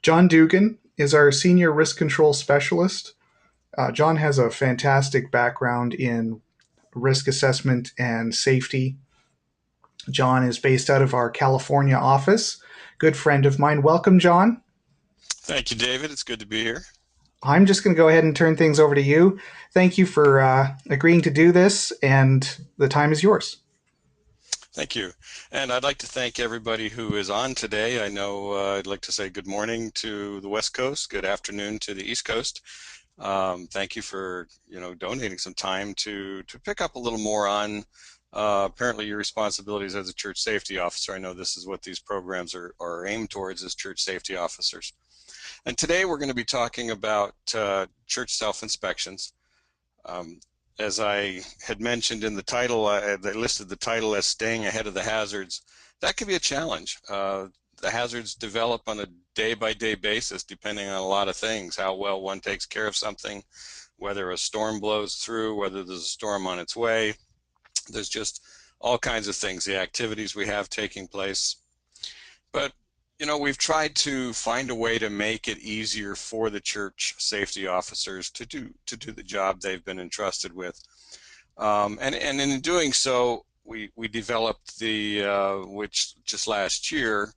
John Dugan is our Senior Risk Control Specialist. John has a fantastic background in risk assessment and safety. John is based out of our California office. Good friend of mine. Welcome, John. Thank you, David. It's good to be here. I'm just going to go ahead and turn things over to you. Thank you for agreeing to do this, and the time is yours. Thank you. And I'd like to thank everybody who is on today. I know I'd like to say good morning to the West Coast, good afternoon to the East Coast. Thank you for donating some time to pick up a little more on apparently your responsibilities as a church safety officer. I know this is what these programs are aimed towards as church safety officers. And today we're going to be talking about church self-inspections. Um, as I had mentioned in the title, they listed the title as staying ahead of the hazards. That can be a challenge. The hazards develop on a day-by-day basis depending on a lot of things, how well one takes care of something, whether a storm blows through, whether there's a storm on its way. There's just all kinds of things, the activities we have taking place. But we've tried to find a way to make it easier for the church safety officers to do the job they've been entrusted with. And in doing so, we developed which just last year,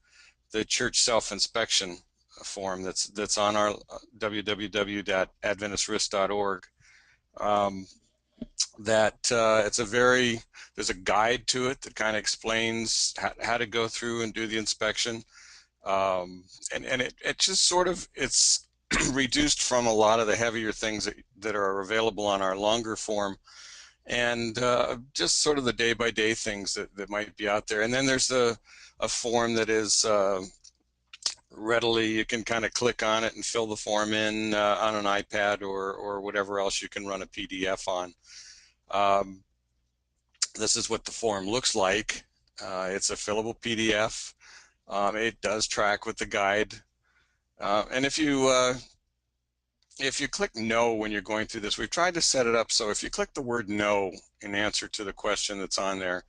the church self-inspection form that's on our www.adventistrisk.org. That there's a guide to it that kind of explains how to go through and do the inspection. And it just sort of, it's reduced from a lot of the heavier things that are available on our longer form, and just sort of the day-by-day things that might be out there. And then there's a form that is readily, you can kind of click on it and fill the form in on an iPad or whatever else you can run a PDF on. This is what the form looks like. It's a fillable PDF. It does track with the guide. And if you click no when you're going through this, we've tried to set it up so if you click the word no in answer to the question that's on there,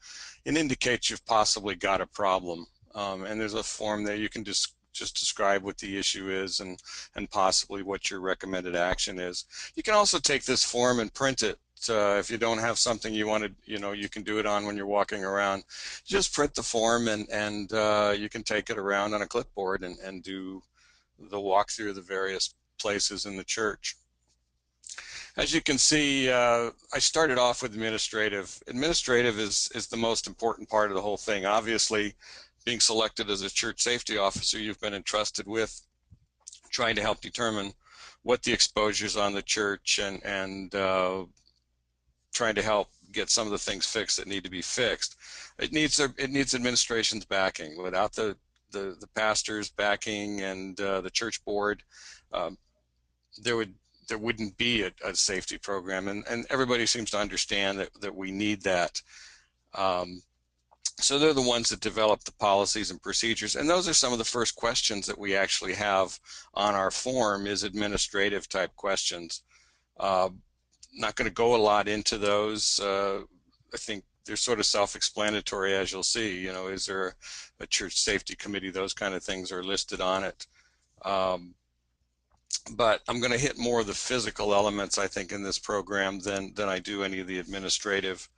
it indicates you've possibly got a problem. And there's a form there you can just describe what the issue is and possibly what your recommended action is. You can also take this form and print it. If you don't have something you want to, you can do it on when you're walking around. Just print the form and you can take it around on a clipboard and do the walkthrough of the various places in the church. As you can see, I started off with administrative. Administrative is the most important part of the whole thing. Obviously, being selected as a church safety officer, you've been entrusted with trying to help determine what the exposures on the church and trying to help get some of the things fixed that need to be fixed. It needs administration's backing. Without the pastor's backing and the church board, there wouldn't be a safety program, and everybody seems to understand that we need that. So they're the ones that develop the policies and procedures, and those are some of the first questions that we actually have on our form is administrative type questions. Not going to go a lot into those. I think they're sort of self-explanatory, as you'll see. Is there a church safety committee? Those kind of things are listed on it. But I'm going to hit more of the physical elements, I think, in this program than I do any of the administrative.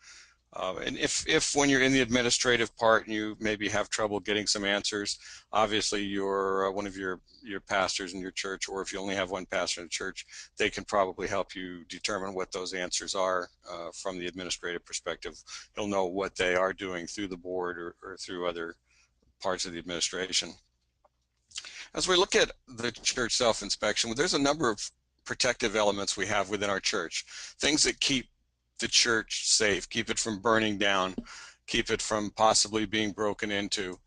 And if when you're in the administrative part and you maybe have trouble getting some answers, obviously one of your pastors in your church, or if you only have one pastor in the church, they can probably help you determine what those answers are from the administrative perspective. You'll know what they are doing through the board or through other parts of the administration. As we look at the church self-inspection, there's a number of protective elements we have within our church, things that keep the church safe, keep it from burning down, keep it from possibly being broken into.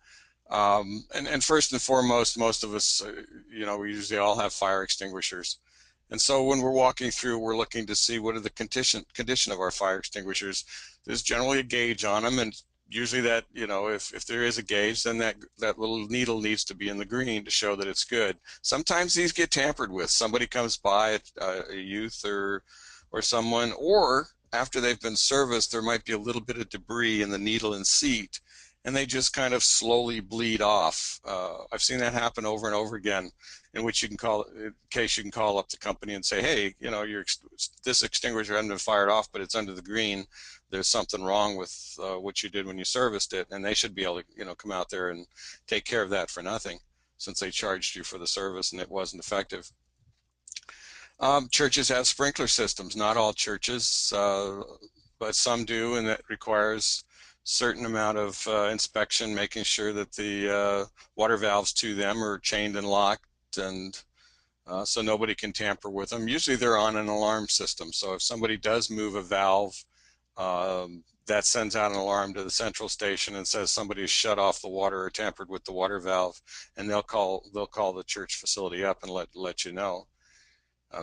And first and foremost, most of us, we usually all have fire extinguishers. And so when we're walking through, we're looking to see what are the condition of our fire extinguishers. There's generally a gauge on them, and usually that, if there is a gauge, then that little needle needs to be in the green to show that it's good. Sometimes these get tampered with. Somebody comes by, a youth or someone, or after they've been serviced, there might be a little bit of debris in the needle and seat, and they just kind of slowly bleed off. I've seen that happen over and over again, in which you can call, in case you can call up the company and say, hey, you know, this extinguisher hasn't been fired off, but it's under the green. There's something wrong with what you did when you serviced it, and they should be able to, you know, come out there and take care of that for nothing, since they charged you for the service and it wasn't effective. Churches have sprinkler systems. Not all churches, but some do, and that requires certain amount of inspection, making sure that the water valves to them are chained and locked, and so nobody can tamper with them. Usually they're on an alarm system, so if somebody does move a valve, that sends out an alarm to the central station and says somebody's shut off the water or tampered with the water valve, and they'll call the church facility up and let you know.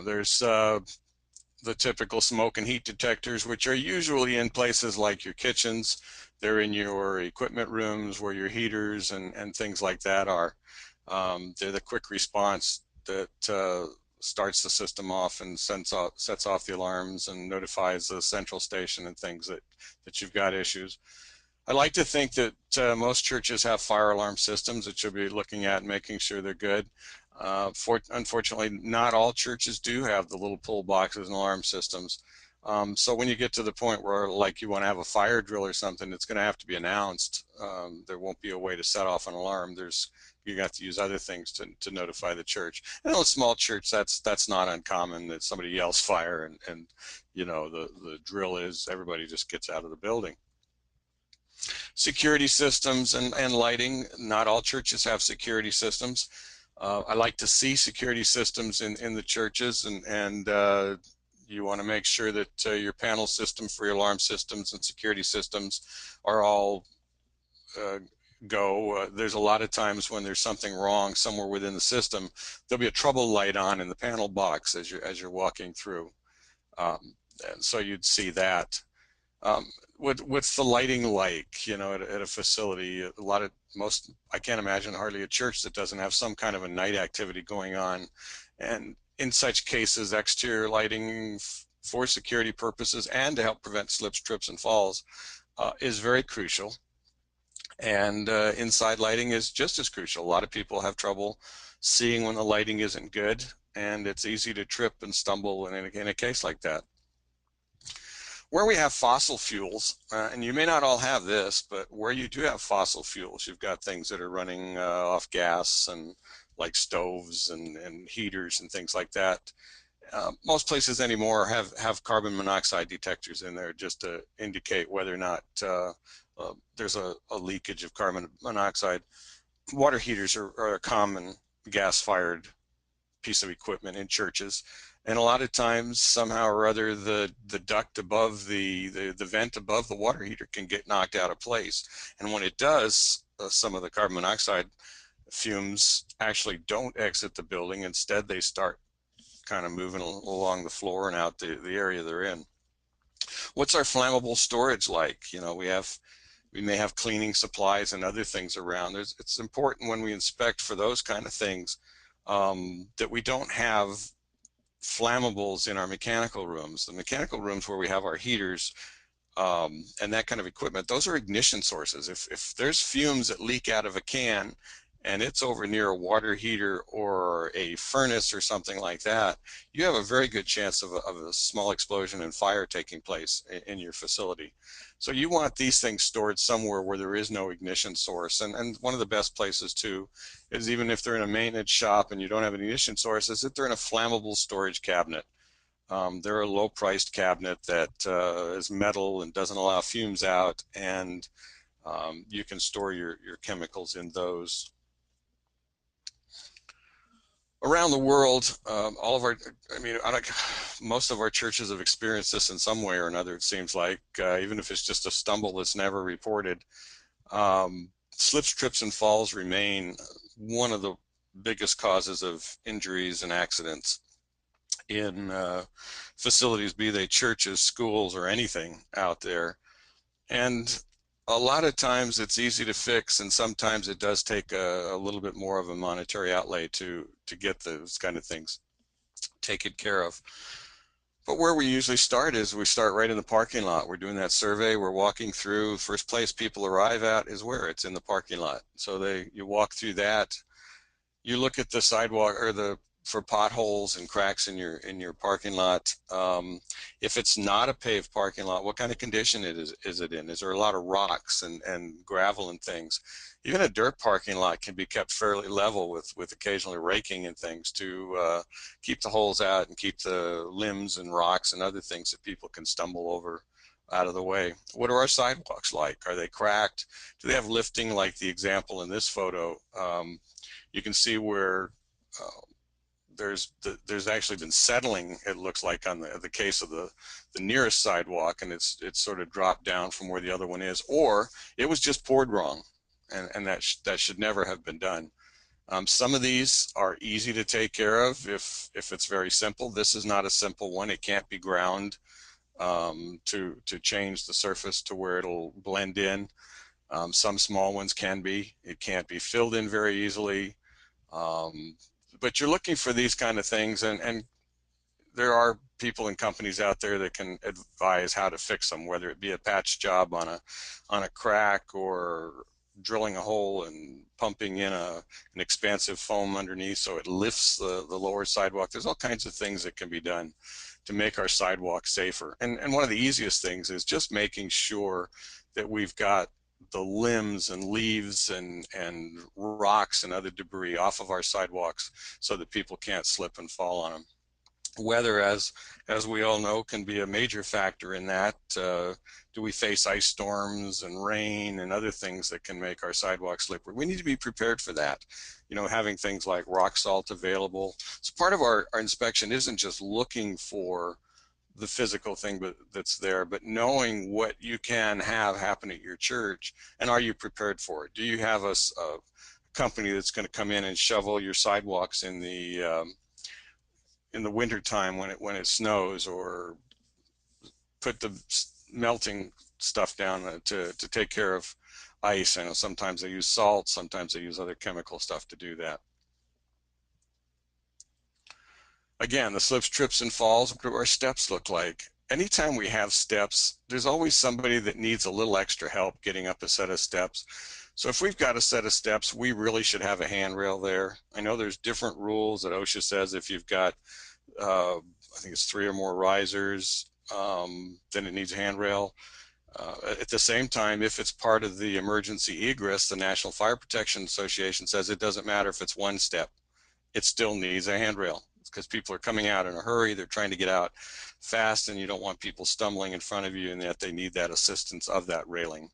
There's the typical smoke and heat detectors, which are usually in places like your kitchens. They're in your equipment rooms where your heaters and things like that are. They're the quick response that starts the system off and sets off the alarms and notifies the central station and things that you've got issues. I like to think that most churches have fire alarm systems that you'll be looking at and making sure they're good. Unfortunately, not all churches do have the little pull boxes and alarm systems. So when you get to the point where, like, you want to have a fire drill or something, it's going to have to be announced. There won't be a way to set off an alarm. You have to use other things to notify the church. And in a small church, that's not uncommon, that somebody yells fire and you know, the drill is everybody just gets out of the building. Security systems and lighting. Not all churches have security systems. I like to see security systems in the churches, and you want to make sure that your panel system for your alarm systems and security systems are all uh, go. There's a lot of times when there's something wrong somewhere within the system, there'll be a trouble light on in the panel box as you're walking through. And so you'd see that. What's the lighting like, you know, at a facility? I can't imagine hardly a church that doesn't have some kind of a night activity going on. And in such cases, exterior lighting for security purposes and to help prevent slips, trips, and falls is very crucial. And inside lighting is just as crucial. A lot of people have trouble seeing when the lighting isn't good, and it's easy to trip and stumble in a case like that. Where we have fossil fuels, and you may not all have this, but where you do have fossil fuels, you've got things that are running off gas, and like stoves and heaters and things like that. Most places anymore have carbon monoxide detectors in there just to indicate whether or not there's a leakage of carbon monoxide. Water heaters are a common gas-fired piece of equipment in churches, and a lot of times, somehow or other, the duct above the vent above the water heater can get knocked out of place, and when it does, some of the carbon monoxide fumes actually don't exit the building. Instead, they start kind of moving along the floor and out the area they're in. What's our flammable storage like? You know, we may have cleaning supplies and other things around. It's important when we inspect for those kind of things that we don't have flammables in our mechanical rooms. The mechanical rooms where we have our heaters and that kind of equipment, those are ignition sources. If there's fumes that leak out of a can and it's over near a water heater or a furnace or something like that, you have a very good chance of a small explosion and fire taking place in your facility. So you want these things stored somewhere where there is no ignition source. And one of the best places too is, even if they're in a maintenance shop and you don't have an ignition source, is that they're in a flammable storage cabinet. They're a low-priced cabinet that is metal and doesn't allow fumes out, and you can store your chemicals in those. Around the world, all of our, I mean, most of our churches have experienced this in some way or another, it seems like, even if it's just a stumble that's never reported. Slips, trips, and falls remain one of the biggest causes of injuries and accidents in facilities, be they churches, schools, or anything out there. And a lot of times it's easy to fix, and sometimes it does take a little bit more of a monetary outlay to get those kind of things taken care of. But where we usually start is we start right in the parking lot. We're doing that survey. We're walking through. First place people arrive at is where? It's in the parking lot. So you walk through that. You look at the sidewalk or the for potholes and cracks in your parking lot. If it's not a paved parking lot, what kind of condition is it in? Is there a lot of rocks and gravel and things? Even a dirt parking lot can be kept fairly level with occasionally raking and things to keep the holes out and keep the limbs and rocks and other things that people can stumble over out of the way. What are our sidewalks like? Are they cracked? Do they have lifting like the example in this photo? You can see where uh, there's actually been settling. It looks like on the case of the nearest sidewalk, and it's sort of dropped down from where the other one is, or it was just poured wrong, and that should never have been done. Some of these are easy to take care of if it's very simple. This is not a simple one. It can't be ground to change the surface to where it'll blend in. Some small ones can be. It can't be filled in very easily. Um, but you're looking for these kind of things, and there are people and companies out there that can advise how to fix them, whether it be a patch job on a crack or drilling a hole and pumping in an expansive foam underneath so it lifts the lower sidewalk. There's all kinds of things that can be done to make our sidewalk safer. And one of the easiest things is just making sure that we've got the limbs and leaves and rocks and other debris off of our sidewalks so that people can't slip and fall on them. Weather, as we all know, can be a major factor in that. Do we face ice storms and rain and other things that can make our sidewalks slippery? We need to be prepared for that. You know, having things like rock salt available. So part of our inspection isn't just looking for the physical thing that's there, but knowing what you can have happen at your church, and are you prepared for it? Do you have a company that's going to come in and shovel your sidewalks in the winter time when it snows, or put the melting stuff down to take care of ice? I know sometimes they use salt, sometimes they use other chemical stuff to do that. Again, the slips, trips, and falls. What do our steps look like? Anytime we have steps, there's always somebody that needs a little extra help getting up a set of steps. So if we've got a set of steps, we really should have a handrail there. I know there's different rules that OSHA says if you've got, I think it's 3 or more risers, then it needs a handrail. At the same time, if it's part of the emergency egress, the National Fire Protection Association says it doesn't matter if it's one step, it still needs a handrail because people are coming out in a hurry. They're trying to get out fast, and you don't want people stumbling in front of you, and yet they need that assistance of that railing.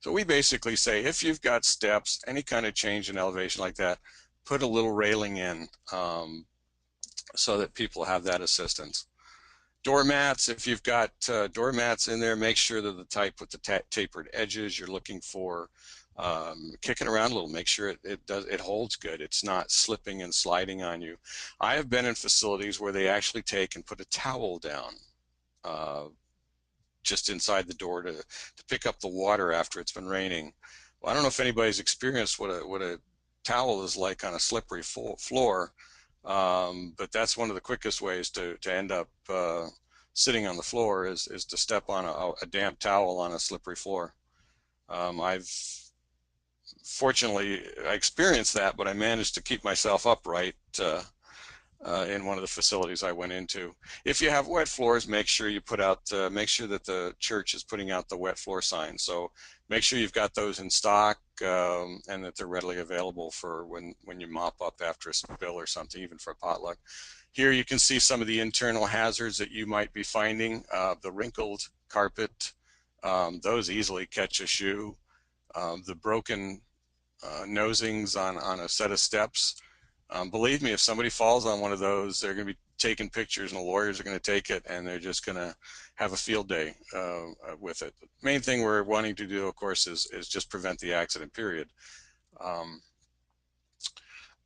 So we basically say if you've got steps, any kind of change in elevation like that, put a little railing in so that people have that assistance. Doormats, if you've got doormats in there, make sure they're the type with the tapered edges. You're looking for kicking around a little, make sure it holds good. It's not slipping and sliding on you. I have been in facilities where they actually take and put a towel down uh, just inside the door to pick up the water after it's been raining. Well, I don't know if anybody's experienced what a towel is like on a slippery floor, but that's one of the quickest ways to end up sitting on the floor is to step on a damp towel on a slippery floor. I've fortunately I experienced that, but I managed to keep myself upright in one of the facilities I went into. If you have wet floors, make sure you make sure that the church is putting out the wet floor signs. So make sure you've got those in stock and that they're readily available for when you mop up after a spill or something, even for a potluck. Here you can see some of the internal hazards that you might be finding. The wrinkled carpet, those easily catch a shoe. The broken nosings on a set of steps. Believe me, if somebody falls on one of those, they're going to be taking pictures, and the lawyers are going to take it, and they're just going to have a field day with it. The main thing we're wanting to do, of course, is just prevent the accident, period. Um,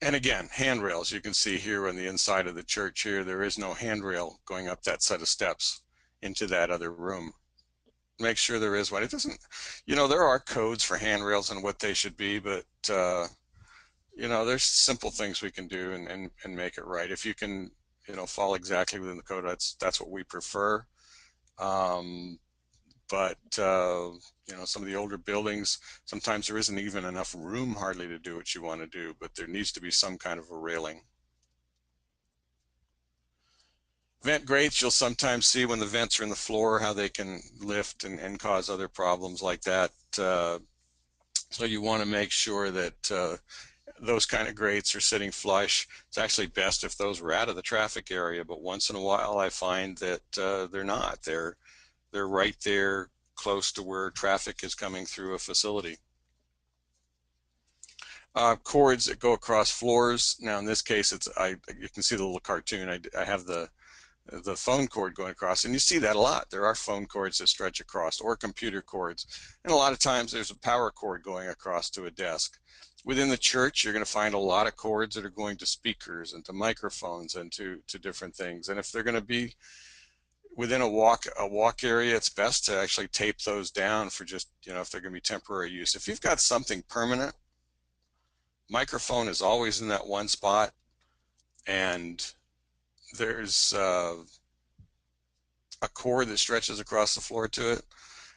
and again, handrails. You can see here on the inside of the church here, there is no handrail going up that set of steps into that other room. Make sure there is one. It doesn't, you know, there are codes for handrails and what they should be, but you know, there's simple things we can do and make it right. fall exactly within the code. That's what we prefer. Um, but some of the older buildings, sometimes there isn't even enough room hardly to do what you want to do, but there needs to be some kind of a railing. Vent grates, you'll sometimes see when the vents are in the floor how they can lift and cause other problems like that. So you want to make sure that those kind of grates are sitting flush. It's actually best if those were out of the traffic area, but once in a while I find that they're not. They're right there close to where traffic is coming through a facility. Cords that go across floors. Now in this case, you can see the little cartoon. I have the phone cord going across, and you see that a lot. There are phone cords that stretch across, or computer cords, and a lot of times there's a power cord going across to a desk. Within the church, you're going to find a lot of cords that are going to speakers and to microphones and to different things. And if they're going to be within a walk area, it's best to actually tape those down for just, if they're going to be temporary use. If you've got something permanent, microphone is always in that one spot, and there's a cord that stretches across the floor to it.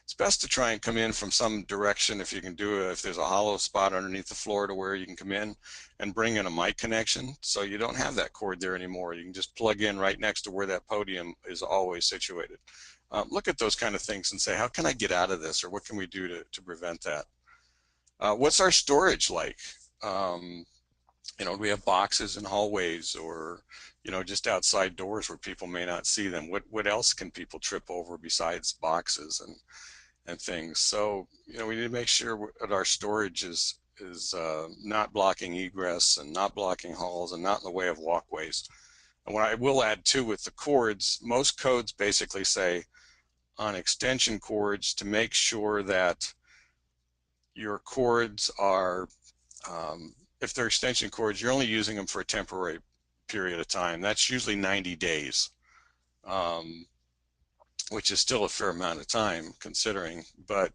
It's best to try and come in from some direction if you can do it. If there's a hollow spot underneath the floor to where you can come in and bring in a mic connection, so you don't have that cord there anymore. You can just plug in right next to where that podium is always situated. Look at those kind of things and say, how can I get out of this, or what can we do to prevent that? What's our storage like? Do we have boxes in hallways, or just outside doors where people may not see them? What else can people trip over besides boxes and things? So we need to make sure that our storage is not blocking egress and not blocking halls and not in the way of walkways. And what I will add too with the cords, most codes basically say on extension cords to make sure that your cords are, if they're extension cords, you're only using them for a temporary period of time. That's usually 90 days, um, which is still a fair amount of time considering. But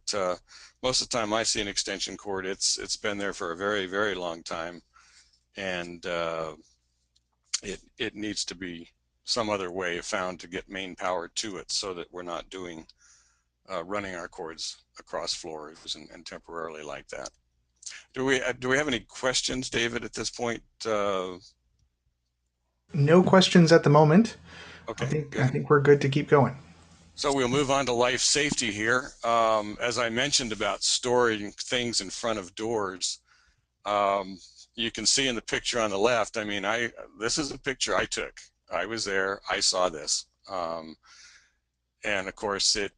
most of the time I see an extension cord, it's been there for a very, very long time, and it needs to be some other way found to get main power to it, so that we're not doing running our cords across floors and temporarily like that. Do we have any questions, David, at this point? No questions at the moment. I Okay, think I good. think we're good to keep going. So we'll move on to life safety here. As I mentioned about storing things in front of doors, um, you can see in the picture on the left. I mean, this is a picture I took. I was there. I saw this, and of course, it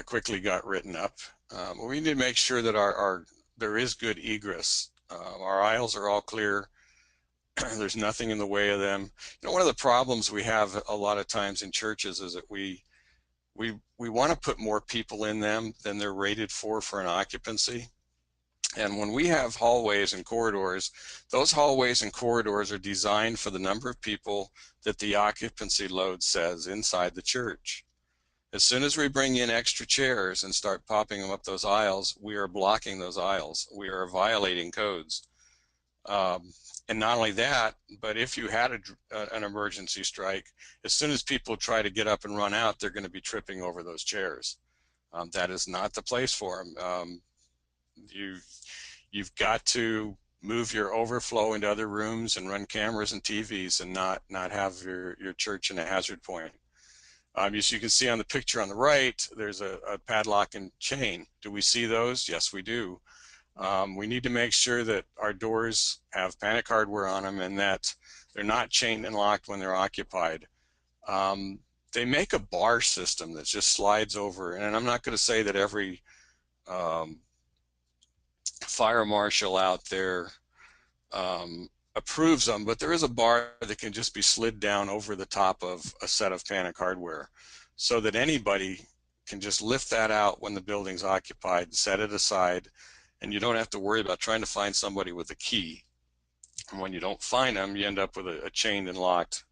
quickly got written up. We need to make sure that there is good egress. Our aisles are all clear. There's nothing in the way of them. One of the problems we have a lot of times in churches is that we want to put more people in them than they're rated for an occupancy. And when we have hallways and corridors, those hallways and corridors are designed for the number of people that the occupancy load says inside the church. As soon as we bring in extra chairs and start popping them up those aisles, we are blocking those aisles. We are violating codes. Um, and not only that, but if you had an emergency strike, as soon as people try to get up and run out, they're going to be tripping over those chairs. That is not the place for them. You've got to move your overflow into other rooms and run cameras and TVs, and not have your church in a hazard point. As you can see on the picture on the right, there's a padlock and chain. Do we see those? Yes, we do. We need to make sure that our doors have panic hardware on them and that they're not chained and locked when they're occupied. Um, they make a bar system that just slides over, and I'm not going to say that every um, fire marshal out there approves them, but there is a bar that can just be slid down over the top of a set of panic hardware, so that anybody can just lift that out when the building's occupied, set it aside, and you don't have to worry about trying to find somebody with a key. And when you don't find them, you end up with a chained and locked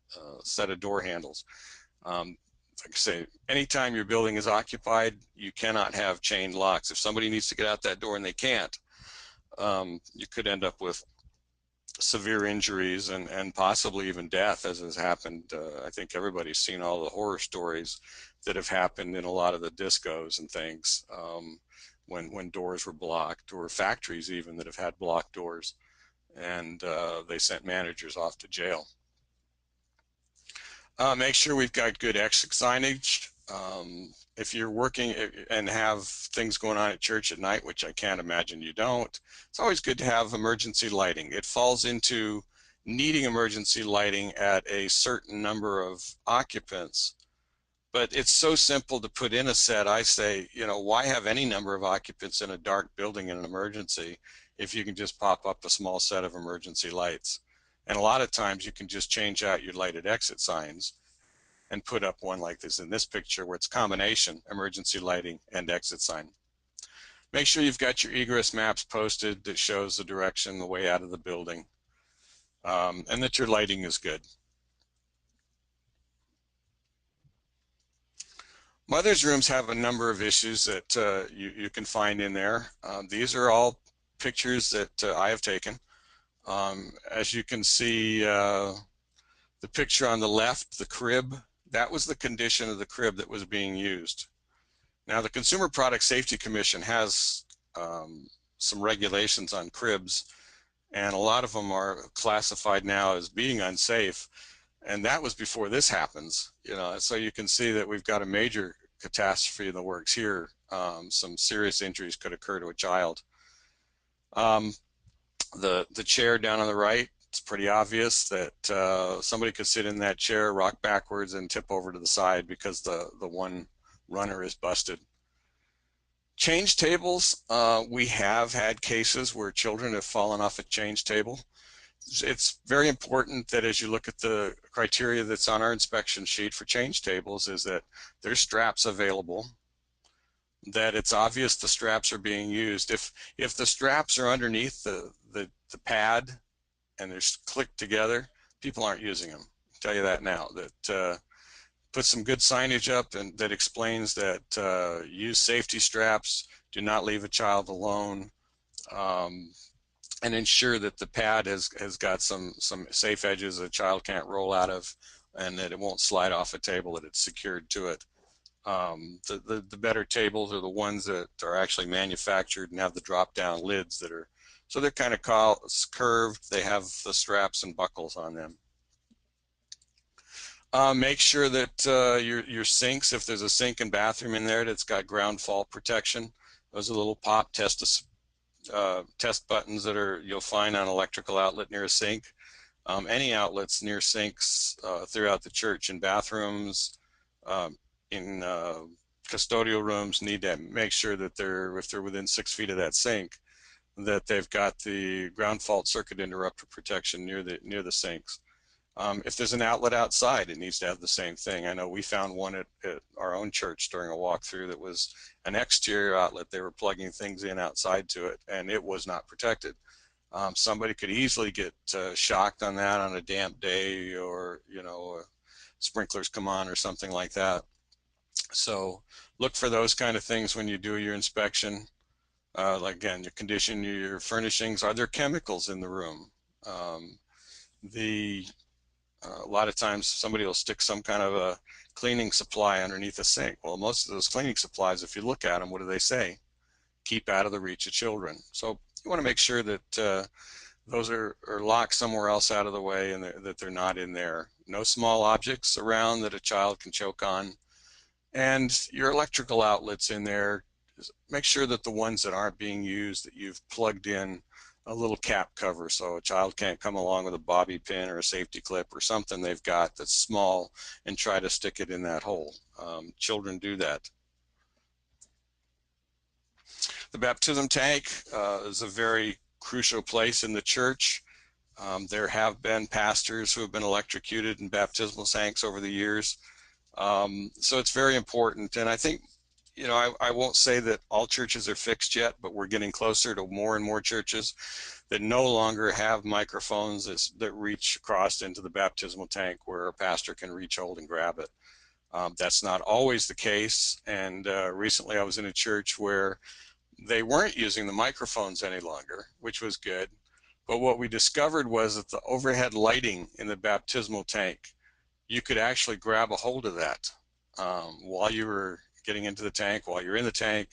set of door handles. Like I say, anytime your building is occupied, you cannot have chained locks. If somebody needs to get out that door and they can't, you could end up with severe injuries and possibly even death, as has happened. I think everybody's seen all the horror stories that have happened in a lot of the discos and things, when doors were blocked, or factories even that have had blocked doors, and they sent managers off to jail. Make sure we've got good exit signage. If you're working and have things going on at church at night, which I can't imagine you don't, it's always good to have emergency lighting. It falls into needing emergency lighting at a certain number of occupants, but it's so simple to put in a set. I say, why have any number of occupants in a dark building in an emergency if you can just pop up a small set of emergency lights? And a lot of times you can just change out your lighted exit signs and put up one like this in this picture, where it's combination emergency lighting and exit sign. Make sure you've got your egress maps posted that shows the direction, the way out of the building, and that your lighting is good. Mother's rooms have a number of issues that you can find in there. These are all pictures that I have taken. As you can see, the picture on the left, the crib, that was the condition of the crib that was being used. Now, the Consumer Product Safety Commission has some regulations on cribs, and a lot of them are classified now as being unsafe. And that was before this happens, so you can see that we've got a major catastrophe in the works here. Some serious injuries could occur to a child. The chair down on the right, it's pretty obvious that somebody could sit in that chair, rock backwards, and tip over to the side because the one runner is busted. Change tables, we have had cases where children have fallen off a change table. It's very important that as you look at the criteria that's on our inspection sheet for change tables, is that there's straps available, that it's obvious the straps are being used. If the straps are underneath the pad and they're clicked together, people aren't using them. I'll tell you that now. That put some good signage up and that explains that use safety straps, do not leave a child alone, and ensure that the pad has got some safe edges a child can't roll out of, and that it won't slide off a table, that it's secured to it. The better tables are the ones that are actually manufactured and have the drop down lids that are, so they're kind of curved, they have the straps and buckles on them. Make sure that your sinks, if there's a sink and bathroom in there, that's got ground fault protection. Those are little pop test buttons that you'll find on an electrical outlet near a sink. Any outlets near sinks throughout the church, in bathrooms, in custodial rooms, need to make sure that if they're within 6 feet of that sink, that they've got the ground fault circuit interrupter protection near the sinks. If there's an outlet outside, it needs to have the same thing. I know we found one at our own church during a walkthrough that was an exterior outlet. They were plugging things in outside to it, and it was not protected. Somebody could easily get shocked on that on a damp day, or sprinklers come on or something like that. So look for those kind of things when you do your inspection. Like, again, your condition, your furnishings. Are there chemicals in the room? A lot of times somebody will stick some kind of a cleaning supply underneath a sink. Well, most of those cleaning supplies, if you look at them, what do they say? Keep out of the reach of children. So you want to make sure that those are locked somewhere else out of the way, and that they're not in there. No small objects around that a child can choke on. And your electrical outlets in there, make sure that the ones that aren't being used, that you've plugged in a little cap cover so a child can't come along with a bobby pin or a safety clip or something they've got that's small and try to stick it in that hole. Children do that. The baptism tank is a very crucial place in the church. There have been pastors who have been electrocuted in baptismal tanks over the years. So it's very important. And I think, I won't say that all churches are fixed yet, but we're getting closer to more and more churches that no longer have microphones that reach across into the baptismal tank where a pastor can reach, hold, and grab it. That's not always the case. And recently I was in a church where they weren't using the microphones any longer, which was good. But what we discovered was that the overhead lighting in the baptismal tank, you could actually grab a hold of that while you were getting into the tank, while you're in the tank.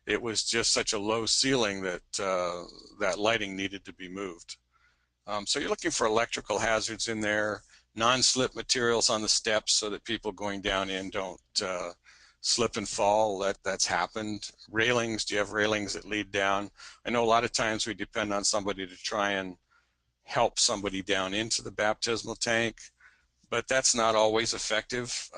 It was just such a low ceiling that that lighting needed to be moved. So you're looking for electrical hazards in there, non-slip materials on the steps so that people going down in don't slip and fall. That's happened. Railings, do you have railings that lead down? I know a lot of times we depend on somebody to try and help somebody down into the baptismal tank, but that's not always effective.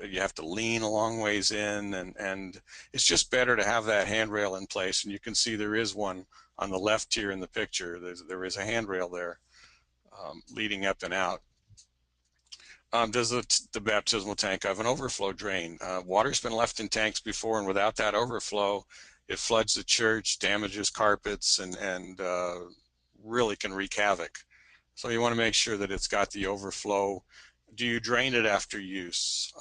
You have to lean a long ways in, and it's just better to have that handrail in place. And you can see there is one on the left here in the picture. There is a handrail there leading up and out. Does the baptismal tank have an overflow drain? Water's been left in tanks before, and without that overflow, it floods the church, damages carpets, and really can wreak havoc. So you want to make sure that it's got the overflow. Do you drain it after use?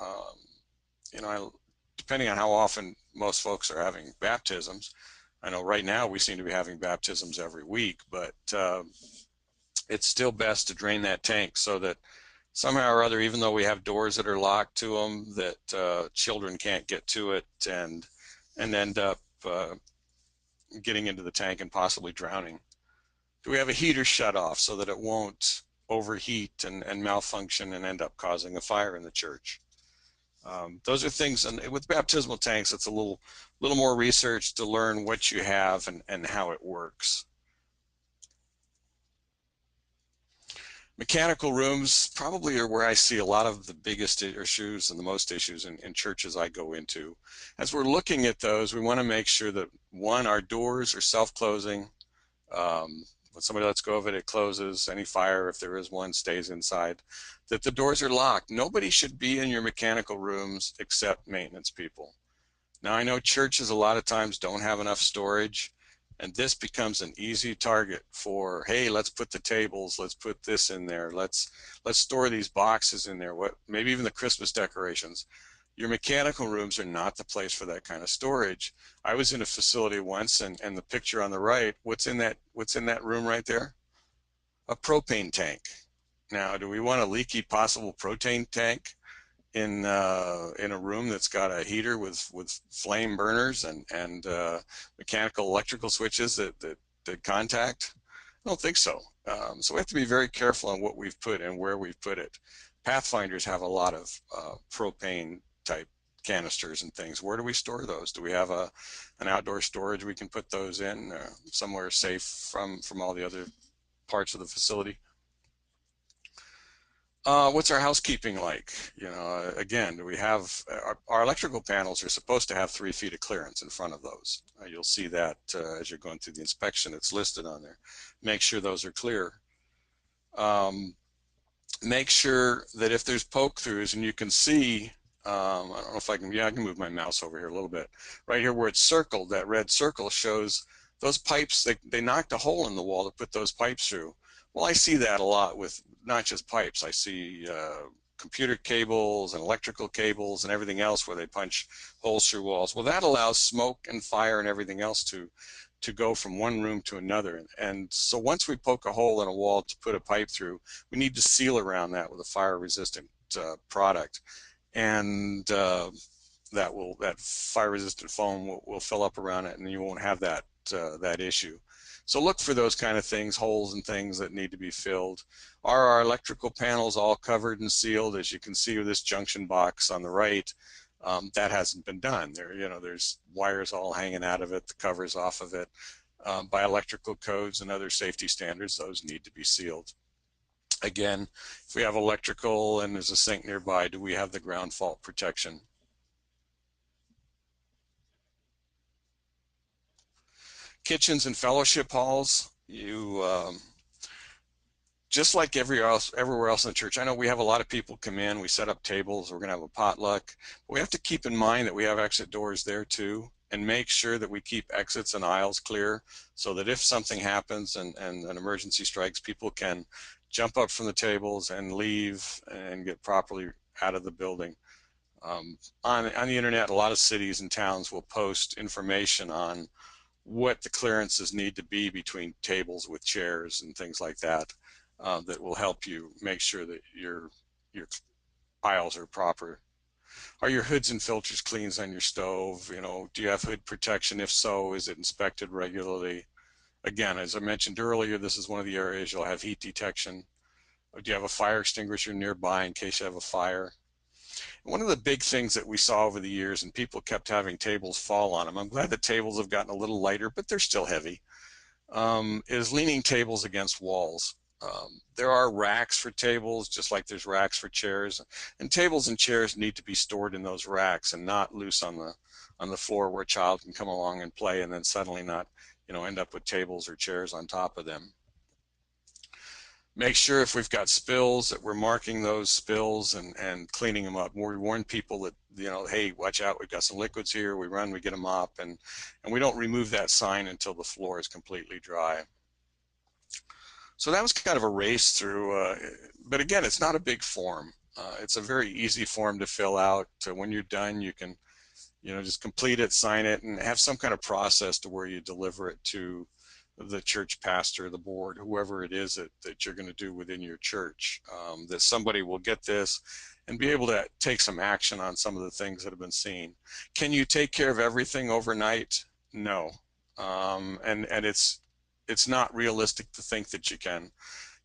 You know, depending on how often most folks are having baptisms. I know right now we seem to be having baptisms every week, but it's still best to drain that tank so that somehow or other, even though we have doors that are locked to them, that children can't get to it and end up getting into the tank and possibly drowning. Do we have a heater shut off so that it won't overheat and malfunction and end up causing a fire in the church? Those are things, and with baptismal tanks, it's a little more research to learn what you have and how it works. Mechanical rooms probably are where I see a lot of the biggest issues and the most issues in churches I go into. As we're looking at those, we want to make sure that, one, our doors are self-closing. When somebody lets go of it, it closes. Any fire, if there is one, stays inside. That the doors are locked. Nobody should be in your mechanical rooms except maintenance people. Now, I know churches a lot of times don't have enough storage, and this becomes an easy target for, hey, let's put the tables, let's put this in there, let's store these boxes in there, maybe even the Christmas decorations. Your mechanical rooms are not the place for that kind of storage. I was in a facility once, and the picture on the right, what's in that room right there? A propane tank. Now, do we want a leaky possible propane tank in a room that's got a heater with flame burners and mechanical electrical switches that contact? I don't think so. So we have to be very careful on what we've put and where we've put it. Pathfinders have a lot of propane type canisters and things. Where do we store those? Do we have an outdoor storage we can put those in somewhere safe from all the other parts of the facility? What's our housekeeping like? You know, again, do we have our electrical panels are supposed to have 3 feet of clearance in front of those. You'll see that as you're going through the inspection. It's listed on there. Make sure those are clear. Make sure that if there's poke throughs, and you can see, I don't know if I can, yeah, I can move my mouse over here a little bit. Right here where it's circled, that red circle shows those pipes. They knocked a hole in the wall to put those pipes through. Well, I see that a lot with not just pipes. I see computer cables and electrical cables and everything else where they punch holes through walls. Well, that allows smoke and fire and everything else to go from one room to another. And so once we poke a hole in a wall to put a pipe through, we need to seal around that with a fire-resistant product. And that fire-resistant foam will fill up around it, and you won't have that issue. So look for those kind of things, holes and things that need to be filled. Are our electrical panels all covered and sealed? As you can see with this junction box on the right, that hasn't been done. There's wires all hanging out of it, the covers off of it. By electrical codes and other safety standards, those need to be sealed. Again, if we have electrical and there's a sink nearby, do we have the ground fault protection? Kitchens and fellowship halls, just like everywhere else in the church. I know we have a lot of people come in, we set up tables, we're going to have a potluck. But we have to keep in mind that we have exit doors there too, and make sure that we keep exits and aisles clear so that if something happens and an emergency strikes, people can jump up from the tables and leave and get properly out of the building. On the internet, a lot of cities and towns will post information on what the clearances need to be between tables with chairs and things like that, that will help you make sure that your aisles are proper. Are your hoods and filters cleans on your stove? Do you have hood protection? If so, is it inspected regularly? Again, as I mentioned earlier, this is one of the areas you'll have heat detection. Do you have a fire extinguisher nearby in case you have a fire? One of the big things that we saw over the years, and people kept having tables fall on them. I'm glad the tables have gotten a little lighter, but they're still heavy. Is leaning tables against walls. There are racks for tables, just like there's racks for chairs, and tables and chairs need to be stored in those racks and not loose on the floor where a child can come along and play and then suddenly not, end up with tables or chairs on top of them. Make sure if we've got spills that we're marking those spills and cleaning them up. We warn people that, hey, watch out, we've got some liquids here. We run, we get them up, and we don't remove that sign until the floor is completely dry. So that was kind of a race through, but again, it's not a big form. It's a very easy form to fill out. When you're done, you can, just complete it, sign it, and have some kind of process to where you deliver it to the church pastor, the board, whoever it is that you're going to do within your church, that somebody will get this and be able to take some action on some of the things that have been seen. Can you take care of everything overnight? No. And it's not realistic to think that you can.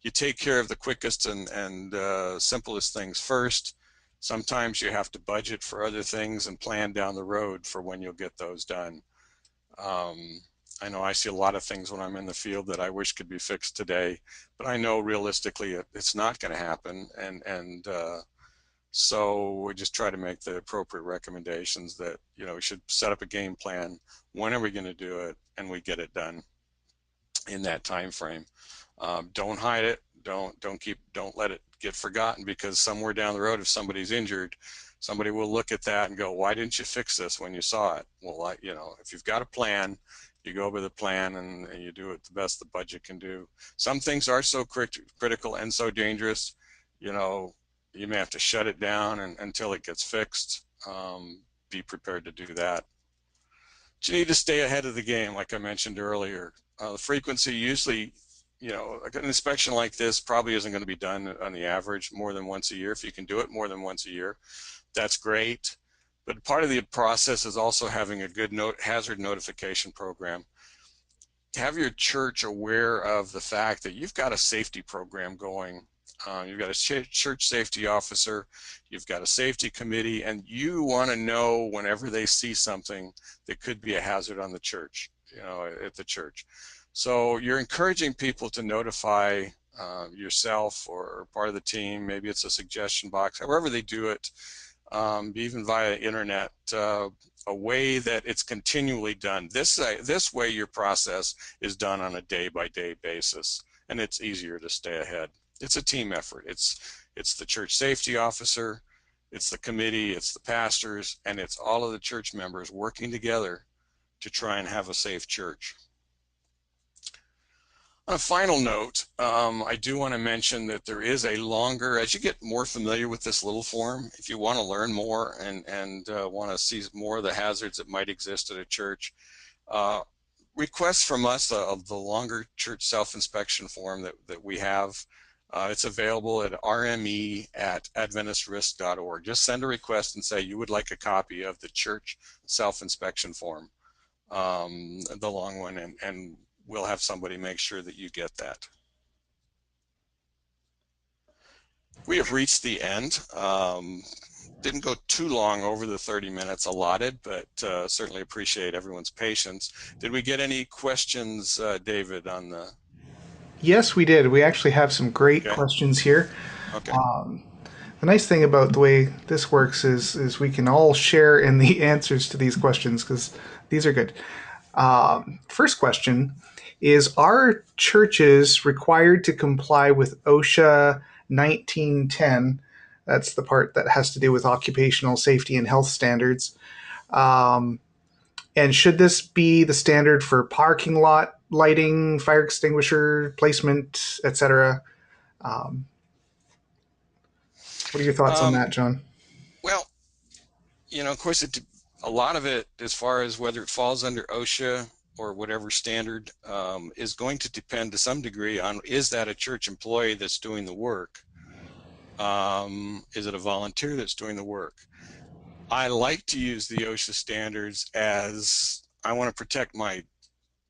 You take care of the quickest and simplest things first. Sometimes you have to budget for other things and plan down the road for when you'll get those done. I know I see a lot of things when I'm in the field that I wish could be fixed today, but I know realistically it's not going to happen. And so we just try to make the appropriate recommendations that, we should set up a game plan. When are we going to do it? And we get it done in that time frame. Don't hide it. Don't let it get forgotten, because somewhere down the road, if somebody's injured, somebody will look at that and go, why didn't you fix this when you saw it? Well, if you've got a plan, you go by the plan and you do it the best the budget can do. Some things are so critical and so dangerous, you may have to shut it down until it gets fixed. Be prepared to do that. But you need to stay ahead of the game, like I mentioned earlier. The frequency usually, an inspection like this probably isn't going to be done on the average more than once a year. If you can do it more than once a year, that's great. But part of the process is also having a good hazard notification program. Have your church aware of the fact that you've got a safety program going. You've got a church safety officer, you've got a safety committee, and you want to know whenever they see something that could be a hazard on the church, at the church. So you're encouraging people to notify yourself or part of the team. Maybe it's a suggestion box, however they do it, even via internet, a way that it's continually done. This way your process is done on a day-by-day basis, and it's easier to stay ahead. It's a team effort. It's the church safety officer, it's the committee, it's the pastors, and it's all of the church members working together to try and have a safe church. On a final note, I do want to mention that there is a longer, as you get more familiar with this little form, if you want to learn more and want to see more of the hazards that might exist at a church, request from us of the longer church self-inspection form that we have. It's available at rme@adventistrisk.org. Just send a request and say you would like a copy of the church self-inspection form, the long one, and we'll have somebody make sure that you get that. We have reached the end. Didn't go too long over the 30 minutes allotted, but certainly appreciate everyone's patience. Did we get any questions, David, on the... Yes, we did. We actually have some great Okay, questions here. okay. The nice thing about the way this works is we can all share in the answers to these questions because these are good. First question is: are churches required to comply with OSHA 1910? That's the part that has to do with occupational safety and health standards. Um, and should this be the standard for parking lot lighting, fire extinguisher placement, etc.? Um, what are your thoughts on Um, that, John? well, of course, a lot of it, as far as whether it falls under OSHA or whatever standard is going to depend to some degree on, is that a church employee that's doing the work? Is it a volunteer that's doing the work? I like to use the OSHA standards as I want to protect my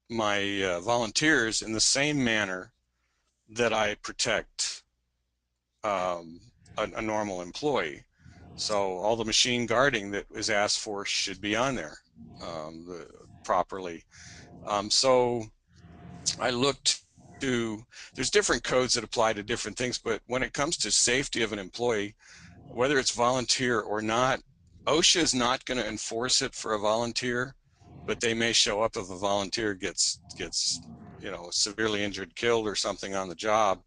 volunteers in the same manner that I protect um, a normal employee. So all the machine guarding that is asked for should be on there properly. So I looked to, there's different codes that apply to different things, but when it comes to safety of an employee, whether it's volunteer or not, OSHA is not going to enforce it for a volunteer, but they may show up if a volunteer gets severely injured, killed, or something on the job,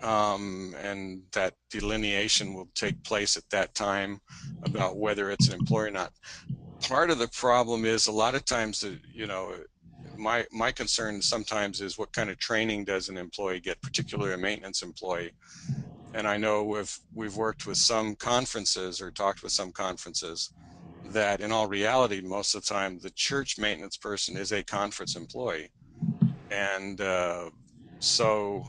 and that delineation will take place at that time about whether it's an employee or not. Part of the problem is a lot of times my concern sometimes is what kind of training does an employee get, particularly a maintenance employee. And I know we've worked with some conferences or talked with some conferences that in all reality, most of the time, the church maintenance person is a conference employee. And so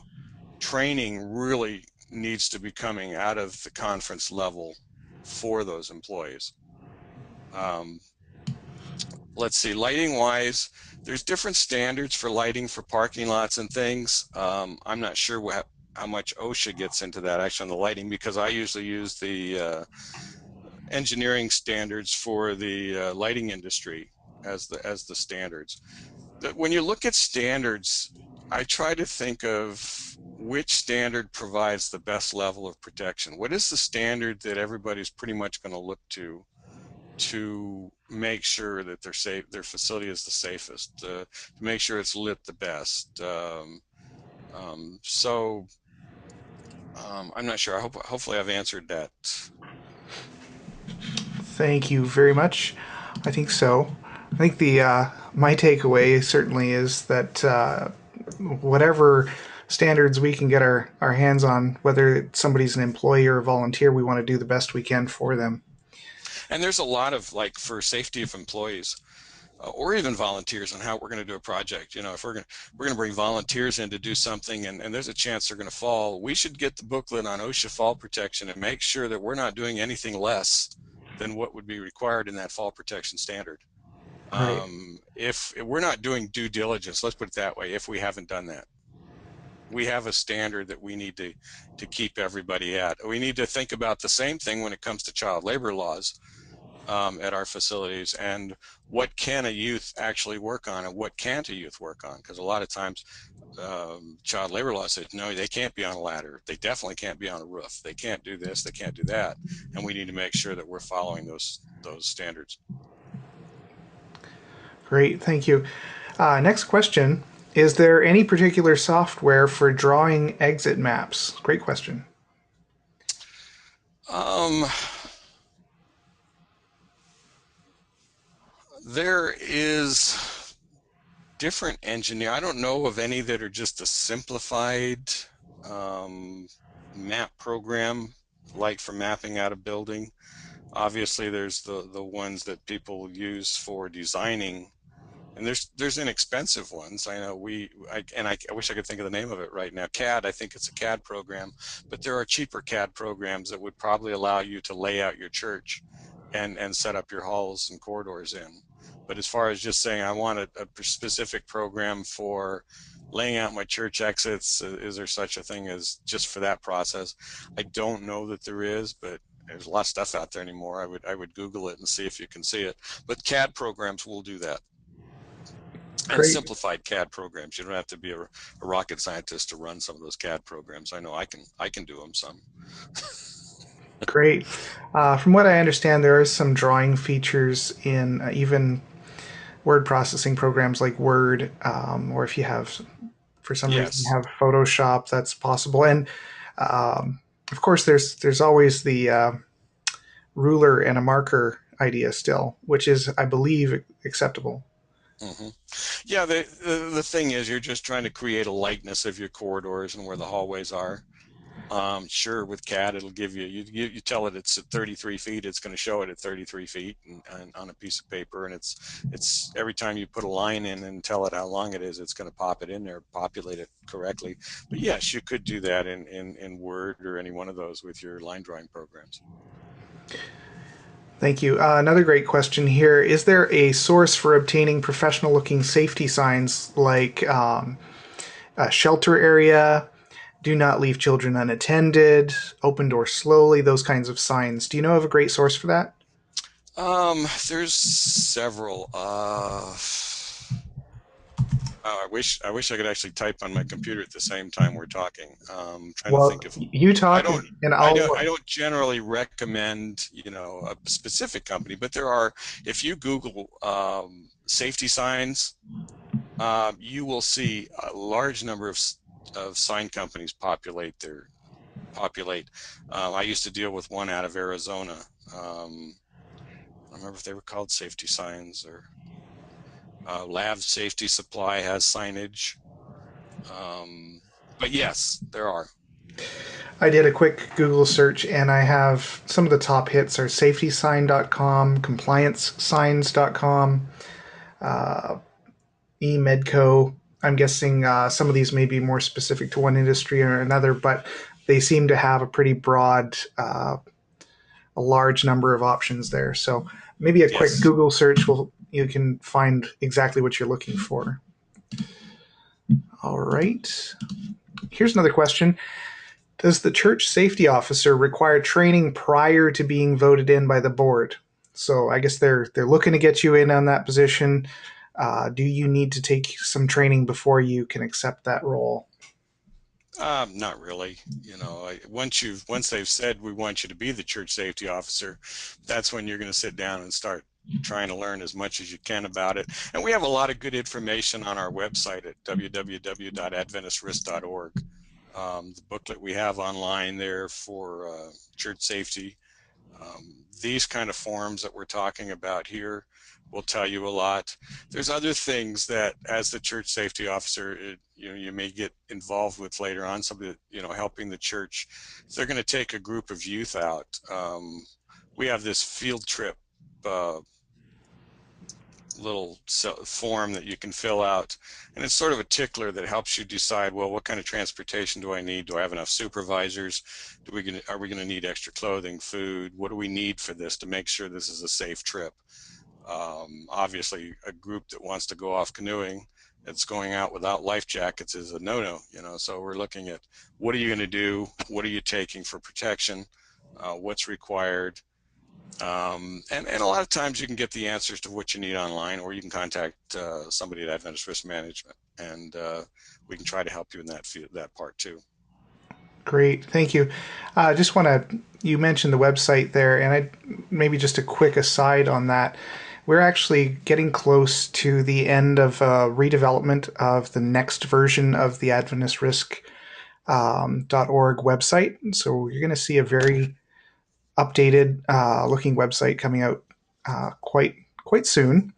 training really needs to be coming out of the conference level for those employees. Um, let's see, lighting wise, there's different standards for lighting for parking lots and things. I'm not sure how much OSHA gets into that actually on the lighting, because I usually use the engineering standards for the lighting industry as the standards. When you look at standards, I try to think of which standard provides the best level of protection. What is the standard that everybody's pretty much going to look to make sure that they're safe, their facility is the safest, to make sure it's lit the best. So I'm not sure. Hopefully I've answered that. Thank you very much. I think so. I think the my takeaway certainly is that whatever standards we can get our hands on, whether somebody's an employee or a volunteer, we want to do the best we can for them. And there's a lot of, like, for safety of employees, or even volunteers, on how we're going to do a project. If we're going to bring volunteers in to do something, and there's a chance they're going to fall, we should get the booklet on OSHA fall protection and make sure that we're not doing anything less than what would be required in that fall protection standard. Right. If we're not doing due diligence, let's put it that way, if we haven't done that, we have a standard that we need to keep everybody at. We need to think about the same thing when it comes to child labor laws at our facilities, and what can a youth actually work on and what can't a youth work on, because a lot of times child labor law says no, they can't be on a ladder, they definitely can't be on a roof, they can't do this, they can't do that, and we need to make sure that we're following those standards. Great. Thank you. Next question. Is there any particular software for drawing exit maps? Great question. um, there is different engineer. I don't know of any that are just a simplified um, map program, like for mapping out a building. Obviously, there's the ones that people use for designing, and there's inexpensive ones. I know I wish I could think of the name of it right now. CAD, I think it's a CAD program, but there are cheaper CAD programs that would probably allow you to lay out your church and set up your halls and corridors in. But as far as just saying I want a specific program for laying out my church exits, is there such a thing as just for that process? I don't know that there is, but there's a lot of stuff out there anymore. I would Google it and see if you can see it. But CAD programs will do that, and Great. simplified CAD programs. You don't have to be a rocket scientist to run some of those CAD programs. I know I can do them some. Great. From what I understand, there are some drawing features in even word processing programs like Word, or if you have, for some reason, Yes. have Photoshop, that's possible. And of course, there's always the ruler and a marker idea still, which is, I believe, acceptable. Hmm. Yeah, the thing is, you're just trying to create a likeness of your corridors and where the hallways are. Sure, with CAD, it'll give you tell it it's at 33 feet, it's going to show it at 33 feet and on a piece of paper, and it's every time you put a line in and tell it how long it is, it's going to pop it in there, populate it correctly. But yes, you could do that in Word or any one of those with your line drawing programs. Thank you. Another great question here. Is there a source for obtaining professional looking safety signs like a shelter area, do not leave children unattended, open door slowly, those kinds of signs? Do you know of a great source for that? There's several. I wish I could actually type on my computer at the same time we're talking. Trying to Well, think of. you I talk don't. and I I'll. don't. I don't generally recommend, a specific company, but there are. If you Google safety signs, you will see a large number of sign companies populate. I used to deal with one out of Arizona. I don't remember if they were called safety signs or Lab Safety Supply has signage. Um, but yes, there are. I did a quick Google search and I have some of the top hits are safetysign.com, compliancesigns.com, uh, eMedco. I'm guessing some of these may be more specific to one industry or another, but they seem to have a pretty broad, a large number of options there. So maybe a quick Yes. Google search will you can find exactly what you're looking for. All right. Here's another question. Does the church safety officer require training prior to being voted in by the board? So I guess they're looking to get you in on that position. Do you need to take some training before you can accept that role? Not really. Once they've said we want you to be the church safety officer, that's when you're going to sit down and start trying to learn as much as you can about it. And we have a lot of good information on our website at www.adventistrisk.org. The booklet we have online there for church safety. These kind of forms that we're talking about here will tell you a lot. There's other things that, as the church safety officer, you may get involved with later on. Somebody, helping the church. If they're going to take a group of youth out, we have this field trip uh, little form that you can fill out, and it's sort of a tickler that helps you decide, well, what kind of transportation do I need? Do I have enough supervisors? Are we going to need extra clothing, food? What do we need for this to make sure this is a safe trip? Obviously, a group that wants to go off canoeing that's going out without life jackets is a no-no. So we're looking at, what are you going to do? What are you taking for protection? What's required? And a lot of times you can get the answers to what you need online, or you can contact somebody at Adventist Risk Management, and we can try to help you in that part too. Great, thank you. Just want to you mentioned the website there, and I maybe just a quick aside on that. We're actually getting close to the end of redevelopment of the next version of the Adventist Risk .org website. So you're going to see a very updated looking website coming out quite soon.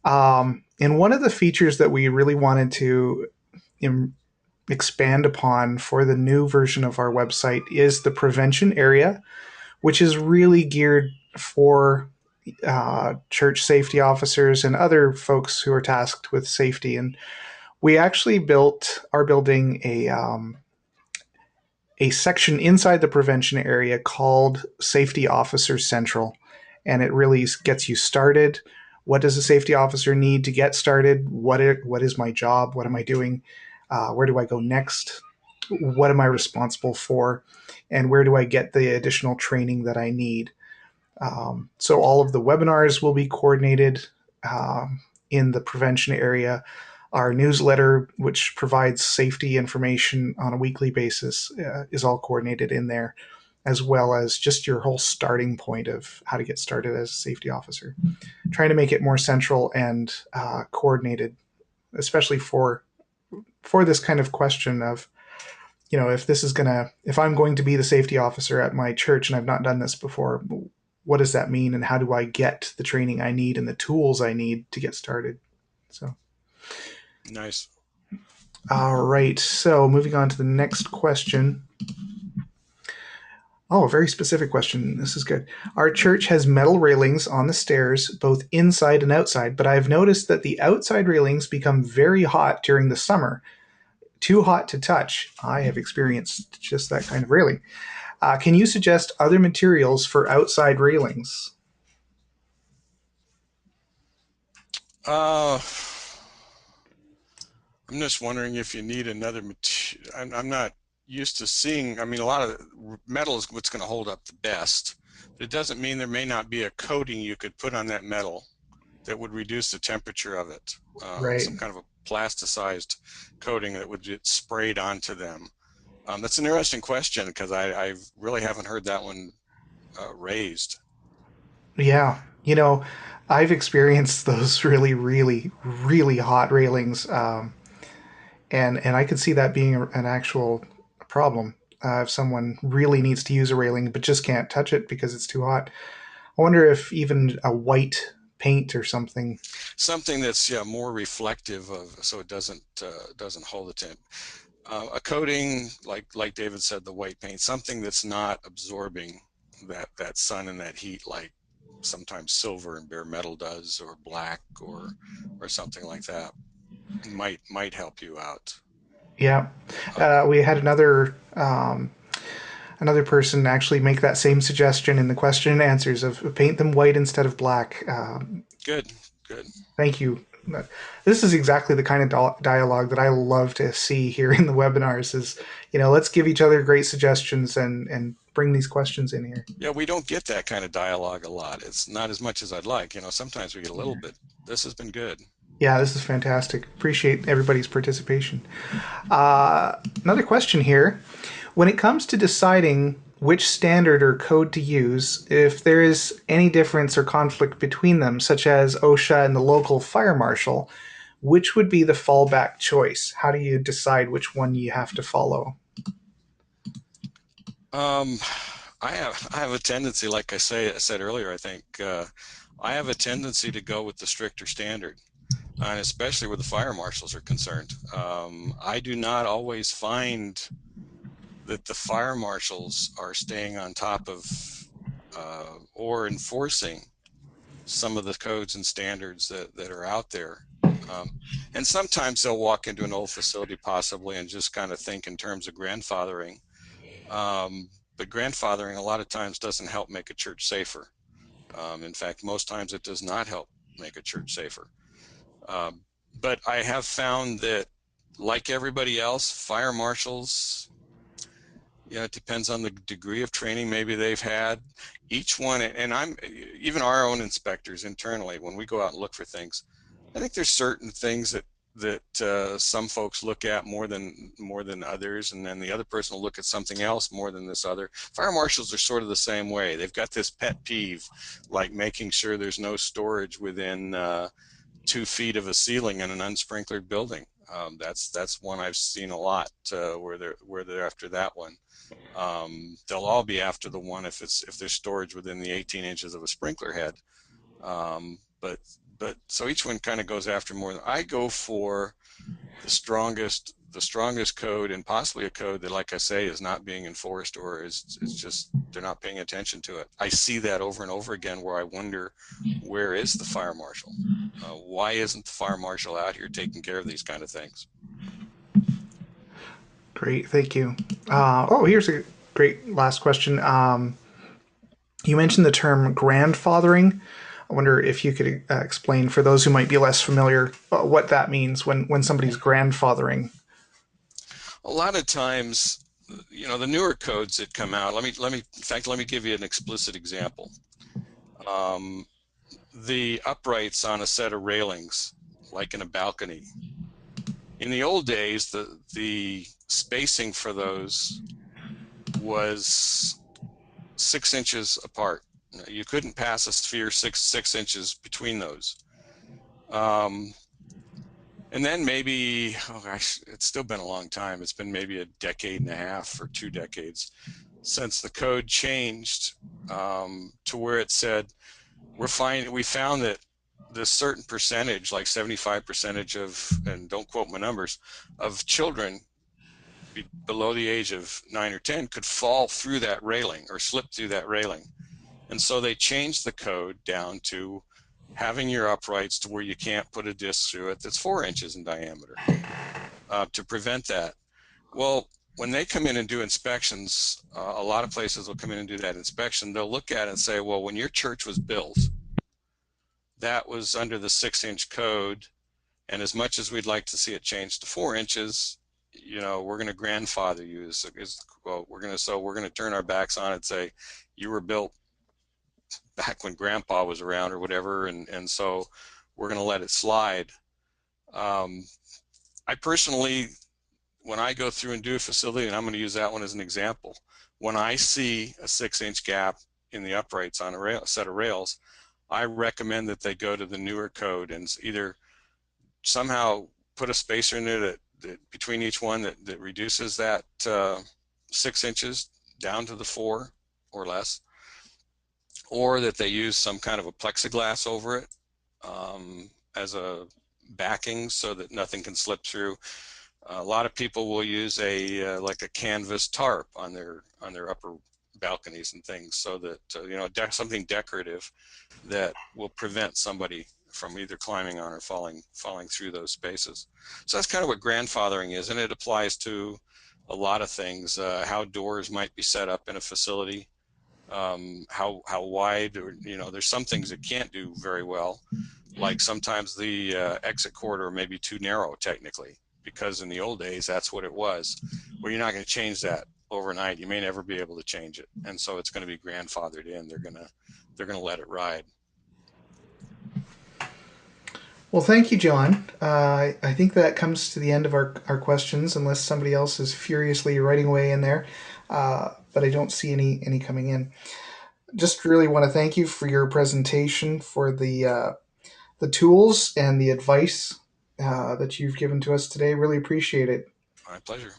And one of the features that we really wanted to Im- expand upon for the new version of our website is the prevention area, which is really geared for church safety officers and other folks who are tasked with safety. And we actually are building a section inside the prevention area called Safety Officer Central. And it really gets you started. What does a safety officer need to get started? What is my job? What am I doing? Where do I go next? What am I responsible for? And where do I get the additional training that I need? So all of the webinars will be coordinated in the prevention area. Our newsletter, which provides safety information on a weekly basis, is all coordinated in there, as well as just your whole starting point of how to get started as a safety officer. Trying to make it more central and coordinated, especially for this kind of question of, if I'm going to be the safety officer at my church and I've not done this before, what does that mean, and how do I get the training I need and the tools I need to get started? So, Nice. all right. So, moving on to the next question. Oh, a very specific question. This is good. Our church has metal railings on the stairs, both inside and outside, but I've noticed that the outside railings become very hot during the summer. Too hot to touch. I have experienced just that kind of railing. Can you suggest other materials for outside railings? Uh, I'm just wondering if you need another material. I'm not used to seeing, I mean, a lot of metal is what's going to hold up the best, but it doesn't mean there may not be a coating you could put on that metal that would reduce the temperature of it. Right. Some kind of a plasticized coating that would get sprayed onto them. That's an interesting question because I really haven't heard that one raised. Yeah. I've experienced those really, really, really hot railings, and I could see that being an actual problem. If someone really needs to use a railing but just can't touch it because it's too hot, I wonder if even a white paint or something. Something that's, yeah, more reflective of, so it doesn't hold the temp. A coating, like David said, the white paint, something that's not absorbing that sun and that heat, like sometimes silver and bare metal does, or black, or something like that, might help you out. Yeah, Uh, we had another person actually make that same suggestion in the question and answers of paint them white instead of black. good, good. Thank you. This is exactly the kind of dialogue that I love to see here in the webinars. Is let's give each other great suggestions and bring these questions in here. Yeah, we don't get that kind of dialogue a lot. It's not as much as I'd like. Sometimes we get a little Yeah. bit. This has been good. Yeah, this is fantastic. Appreciate everybody's participation. Another question here. When it comes to deciding which standard or code to use, if there is any difference or conflict between them, such as OSHA and the local fire marshal, which would be the fallback choice? How do you decide which one you have to follow? Um, I have a tendency, like I said earlier, I think I have a tendency to go with the stricter standard, and especially where the fire marshals are concerned. I do not always find that the fire marshals are staying on top of or enforcing some of the codes and standards that are out there. Um, and sometimes they'll walk into an old facility possibly and just kind of think in terms of grandfathering. But grandfathering a lot of times doesn't help make a church safer. In fact, most times it does not help make a church safer. Um, but I have found that, like everybody else, fire marshals, it depends on the degree of training maybe they've had. Each one, and I'm even our own inspectors internally, when we go out and look for things, I think there's certain things that some folks look at more than others, and then the other person will look at something else more than this other. Fire marshals are sort of the same way. They've got this pet peeve, like making sure there's no storage within 2 feet of a ceiling in an unsprinklered building. That's one I've seen a lot, where they're after that one. They'll all be after the one if there's storage within the 18 inches of a sprinkler head. But so each one kind of goes after more. I go for the strongest code, and possibly a code that, like I say, is not being enforced, or is it's just they're not paying attention to it. I see that over and over again, where I wonder, where is the fire marshal? Why isn't the fire marshal out here taking care of these kind of things? Great, thank you. Here's a great last question. You mentioned the term grandfathering. I wonder if you could explain for those who might be less familiar what that means when somebody's grandfathering. A lot of times, the newer codes that come out. Let me give you an explicit example. Um, the uprights on a set of railings, like in a balcony. In the old days, the spacing for those was 6 inches apart. You couldn't pass a sphere six inches between those. Um, and then maybe, oh gosh, it's still been a long time. It's been maybe a decade and a half or 2 decades since the code changed, to where it said we found that this certain percentage, like 75% of, and don't quote my numbers, of children below the age of 9 or 10 could fall through that railing or slip through that railing. And so they changed the code down to having your uprights to where you can't put a disc through it that's 4 inches in diameter, to prevent that. Well, when they come in and do inspections, a lot of places will come in and do that inspection. They'll look at it and say, well, when your church was built, that was under the 6 inch code. And as much as we'd like to see it changed to 4 inches, we're going to grandfather you. Well, we're going to turn our backs on it and say, you were built back when grandpa was around or whatever. And so we're going to let it slide. Um, I personally, when I go through and do a facility, and I'm going to use that one as an example, when I see a 6 inch gap in the uprights on a set of rails, I recommend that they go to the newer code and either somehow put a spacer in there that between each one that reduces that 6 inches down to the 4 or less, or that they use some kind of a plexiglass over it, as a backing so that nothing can slip through. A lot of people will use a like a canvas tarp on their upper balconies and things, so that something decorative that will prevent somebody from either climbing on or falling through those spaces. So that's kind of what grandfathering is, and it applies to a lot of things. How doors might be set up in a facility, how wide, or there's some things that can't do very well, like sometimes the exit corridor may be too narrow technically, because in the old days that's what it was. Well, you're not going to change that overnight. You may never be able to change it, and so it's going to be grandfathered in. They're going to let it ride. Well, thank you, John. I think that comes to the end of our questions, unless somebody else is furiously writing away in there. But I don't see any coming in. Just really want to thank you for your presentation, for the tools and the advice that you've given to us today. Really appreciate it. My pleasure.